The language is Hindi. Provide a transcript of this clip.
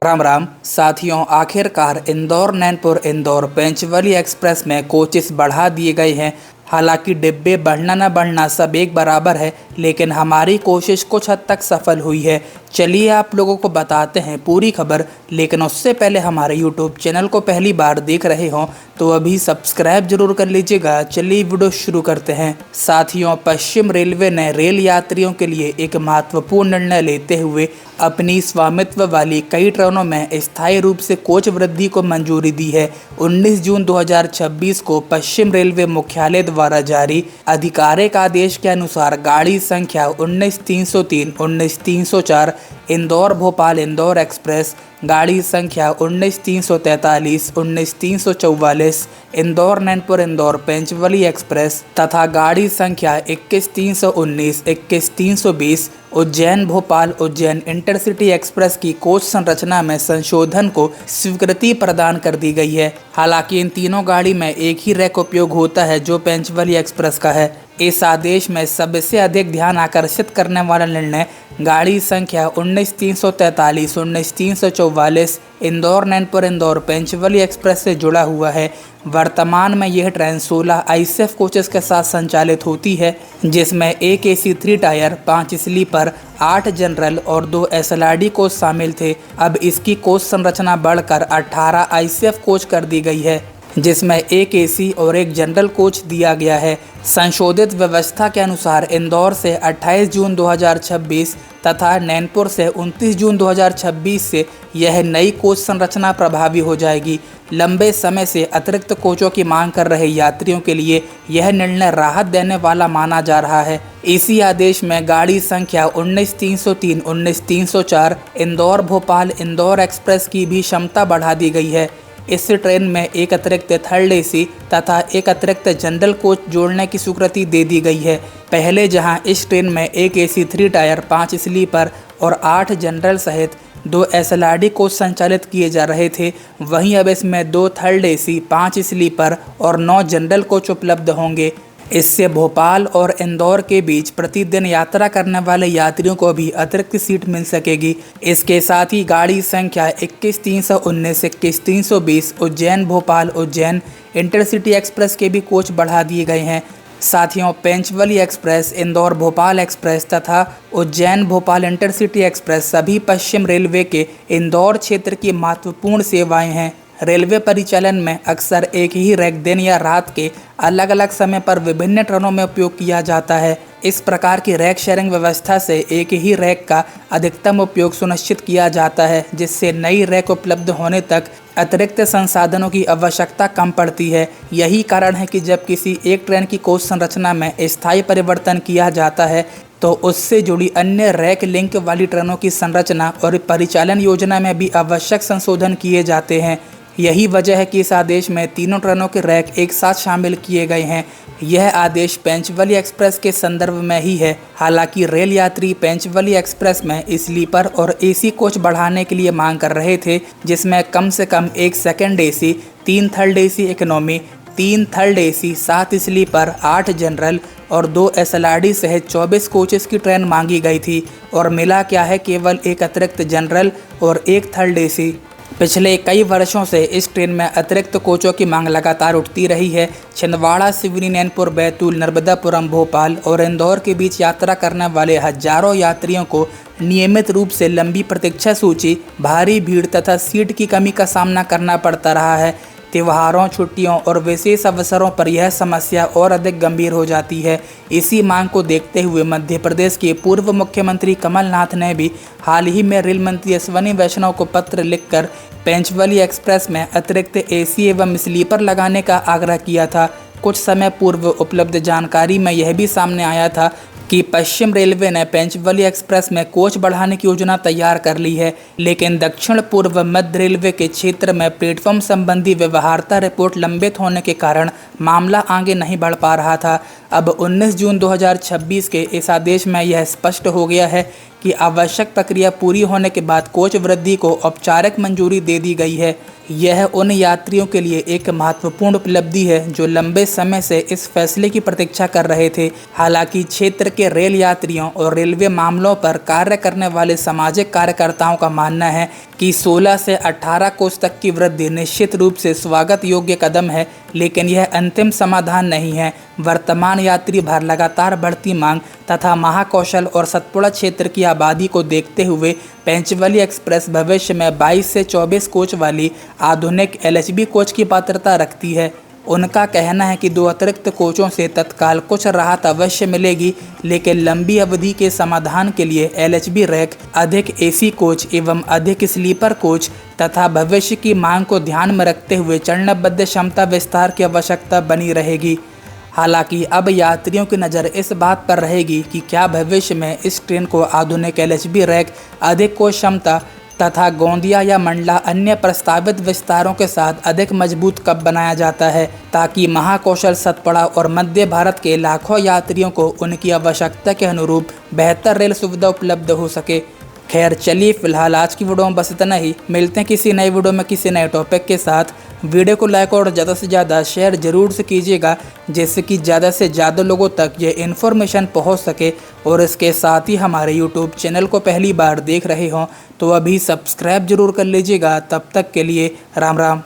राम राम साथियों, आखिरकार इंदौर नैनपुर इंदौर पेंचवली एक्सप्रेस में कोचेस बढ़ा दिए गए हैं। हालांकि डिब्बे बढ़ना न बढ़ना सब एक बराबर है, लेकिन हमारी कोशिश कुछ हद तक सफल हुई है। चलिए आप लोगों को बताते हैं पूरी खबर, लेकिन उससे पहले हमारे यूट्यूब चैनल को पहली बार देख रहे हों तो अभी सब्सक्राइब जरूर कर लीजिएगा। चलिए वीडियो शुरू करते हैं। साथियों, पश्चिम रेलवे ने रेल यात्रियों के लिए एक महत्वपूर्ण निर्णय लेते हुए अपनी स्वामित्व वाली कई ट्रेनों में स्थायी रूप से कोच वृद्धि को मंजूरी दी है। 19 जून 2026 को पश्चिम रेलवे मुख्यालय द्वारा जारी आधिकारिक आदेश के अनुसार गाड़ी संख्या 19303, 19304 इंदौर भोपाल इंदौर एक्सप्रेस, गाड़ी संख्या 19343, 19344 इंदौर नैनपुर इंदौर पेंचवली एक्सप्रेस तथा गाड़ी संख्या 21319, 21320 उज्जैन भोपाल उज्जैन इंटरसिटी एक्सप्रेस की कोच संरचना में संशोधन को स्वीकृति प्रदान कर दी गई है। हालांकि इन तीनों गाड़ी में एक ही रैक उपयोग होता है जो पेंचवली एक्सप्रेस का है। इस आदेश में सबसे अधिक ध्यान आकर्षित करने वाला निर्णय गाड़ी संख्या 19343, 19344 इंदौर नैनपुर इंदौर पेंचवली एक्सप्रेस से जुड़ा हुआ है। वर्तमान में यह ट्रेन 16 आईसीएफ कोचेस के साथ संचालित होती है, जिसमें एक एसी 3 टायर, 5 स्लीपर, 8 जनरल और 2 एसएलआरडी कोच शामिल थे। अब इसकी कोच संरचना बढ़कर 18 आईसीएफ कोच कर दी गई है, जिसमें एक एसी और एक जनरल कोच दिया गया है। संशोधित व्यवस्था के अनुसार इंदौर से 28 जून 2026 तथा नैनपुर से 29 जून 2026 से यह नई कोच संरचना प्रभावी हो जाएगी। लंबे समय से अतिरिक्त कोचों की मांग कर रहे यात्रियों के लिए यह निर्णय राहत देने वाला माना जा रहा है। इसी आदेश में गाड़ी संख्या 19303, 19304 इंदौर भोपाल इंदौर एक्सप्रेस की भी क्षमता बढ़ा दी गई है। इस ट्रेन में एक अतिरिक्त थर्ड एसी तथा एक अतिरिक्त जनरल कोच जोड़ने की स्वीकृति दे दी गई है। पहले जहां इस ट्रेन में एक एसी 3 टायर, 5 स्लीपर और 8 जनरल सहित 2 एसएलआरडी कोच संचालित किए जा रहे थे, वहीं अब इसमें 2 थर्ड एसी, 5 स्लीपर और 9 जनरल कोच उपलब्ध होंगे। इससे भोपाल और इंदौर के बीच प्रतिदिन यात्रा करने वाले यात्रियों को भी अतिरिक्त सीट मिल सकेगी। इसके साथ ही गाड़ी संख्या 21319, 21320 उज्जैन भोपाल उज्जैन इंटरसिटी एक्सप्रेस के भी कोच बढ़ा दिए गए हैं। साथियों, पेंचवली एक्सप्रेस, इंदौर भोपाल एक्सप्रेस तथा उज्जैन भोपाल इंटरसिटी एक्सप्रेस सभी पश्चिम रेलवे के इंदौर क्षेत्र की महत्वपूर्ण सेवाएं हैं। रेलवे परिचालन में अक्सर एक ही रैक दिन या रात के अलग अलग समय पर विभिन्न ट्रेनों में उपयोग किया जाता है। इस प्रकार की रैक शेयरिंग व्यवस्था से एक ही रैक का अधिकतम उपयोग सुनिश्चित किया जाता है, जिससे नई रैक उपलब्ध होने तक अतिरिक्त संसाधनों की आवश्यकता कम पड़ती है। यही कारण है कि जब किसी एक ट्रेन की कोच संरचना में स्थायी परिवर्तन किया जाता है तो उससे जुड़ी अन्य रैक लिंक वाली ट्रेनों की संरचना और परिचालन योजना में भी आवश्यक संशोधन किए जाते हैं। यही वजह है कि इस आदेश में तीनों ट्रेनों के रैक एक साथ शामिल किए गए हैं। यह आदेश पेंचवली एक्सप्रेस के संदर्भ में ही है। हालांकि रेल यात्री पेंचवली एक्सप्रेस में स्लीपर और एसी कोच बढ़ाने के लिए मांग कर रहे थे, जिसमें कम से कम एक second AC, 3 third AC economy, 3 third AC, 7 sleeper, 8 general और 2 एसएलआरडी सहित 24 कोचेस की ट्रेन मांगी गई थी, और मिला क्या है केवल एक अतिरिक्त जनरल और एक थर्ड एसी। पिछले कई वर्षों से इस ट्रेन में अतिरिक्त कोचों की मांग लगातार उठती रही है। छिंदवाड़ा सिवनी नैनपुर बैतूल नर्मदापुरम भोपाल और इंदौर के बीच यात्रा करने वाले हजारों यात्रियों को नियमित रूप से लंबी प्रतीक्षा सूची, भारी भीड़ तथा सीट की कमी का सामना करना पड़ता रहा है। त्योहारों, छुट्टियों और विशेष अवसरों पर यह समस्या और अधिक गंभीर हो जाती है। इसी मांग को देखते हुए मध्य प्रदेश के पूर्व मुख्यमंत्री कमलनाथ ने भी हाल ही में रेल मंत्री अश्विनी वैष्णव को पत्र लिखकर पेंचवली एक्सप्रेस में अतिरिक्त एसी एवं स्लीपर लगाने का आग्रह किया था। कुछ समय पूर्व उपलब्ध जानकारी में यह भी सामने आया था कि पश्चिम रेलवे ने पेंचवली एक्सप्रेस में कोच बढ़ाने की योजना तैयार कर ली है, लेकिन दक्षिण पूर्व मध्य रेलवे के क्षेत्र में प्लेटफॉर्म संबंधी व्यवहार्यता रिपोर्ट लंबित होने के कारण मामला आगे नहीं बढ़ पा रहा था। अब 19 जून 2026 के इस आदेश में यह स्पष्ट हो गया है कि आवश्यक प्रक्रिया पूरी होने के बाद कोच वृद्धि को औपचारिक मंजूरी दे दी गई है। यह उन यात्रियों के लिए एक महत्वपूर्ण उपलब्धि है जो लंबे समय से इस फैसले की प्रतीक्षा कर रहे थे। हालांकि क्षेत्र के रेल यात्रियों और रेलवे मामलों पर कार्य करने वाले सामाजिक कार्यकर्ताओं का मानना है कि 16 से 18 कोच तक की वृद्धि निश्चित रूप से स्वागत योग्य कदम है, लेकिन यह अंतिम समाधान नहीं है। वर्तमान यात्री भर, लगातार बढ़ती मांग तथा महाकौशल और सतपुड़ा क्षेत्र की आबादी को देखते हुए पेंचवली एक्सप्रेस भविष्य में 22 से 24 कोच वाली आधुनिक एलएचबी कोच की पात्रता रखती है। उनका कहना है कि 2 अतिरिक्त कोचों से तत्काल कुछ राहत अवश्य मिलेगी, लेकिन लंबी अवधि के समाधान के लिए एलएचबी रैक, अधिक एसी कोच एवं अधिक स्लीपर कोच तथा भविष्य की मांग को ध्यान में रखते हुए चरणबद्ध क्षमता विस्तार की आवश्यकता बनी रहेगी। हालांकि अब यात्रियों की नज़र इस बात पर रहेगी कि क्या भविष्य में इस ट्रेन को आधुनिक एलएचबी रैक, अधिक कोच क्षमता तथा गोंदिया या मंडला अन्य प्रस्तावित विस्तारों के साथ अधिक मजबूत कब बनाया जाता है, ताकि महाकौशल, सतपुड़ा और मध्य भारत के लाखों यात्रियों को उनकी आवश्यकता के अनुरूप बेहतर रेल सुविधा उपलब्ध हो सके। खैर चलिए, फिलहाल आज की वीडियो में बस इतना ही। मिलते हैं किसी नई वीडियो में किसी नए टॉपिक के साथ। वीडियो को लाइक और ज़्यादा से ज़्यादा शेयर जरूर से कीजिएगा, जिससे कि ज़्यादा से ज़्यादा लोगों तक ये इन्फॉर्मेशन पहुंच सके। और इसके साथ ही हमारे यूट्यूब चैनल को पहली बार देख रहे हों तो अभी सब्सक्राइब जरूर कर लीजिएगा। तब तक के लिए राम राम।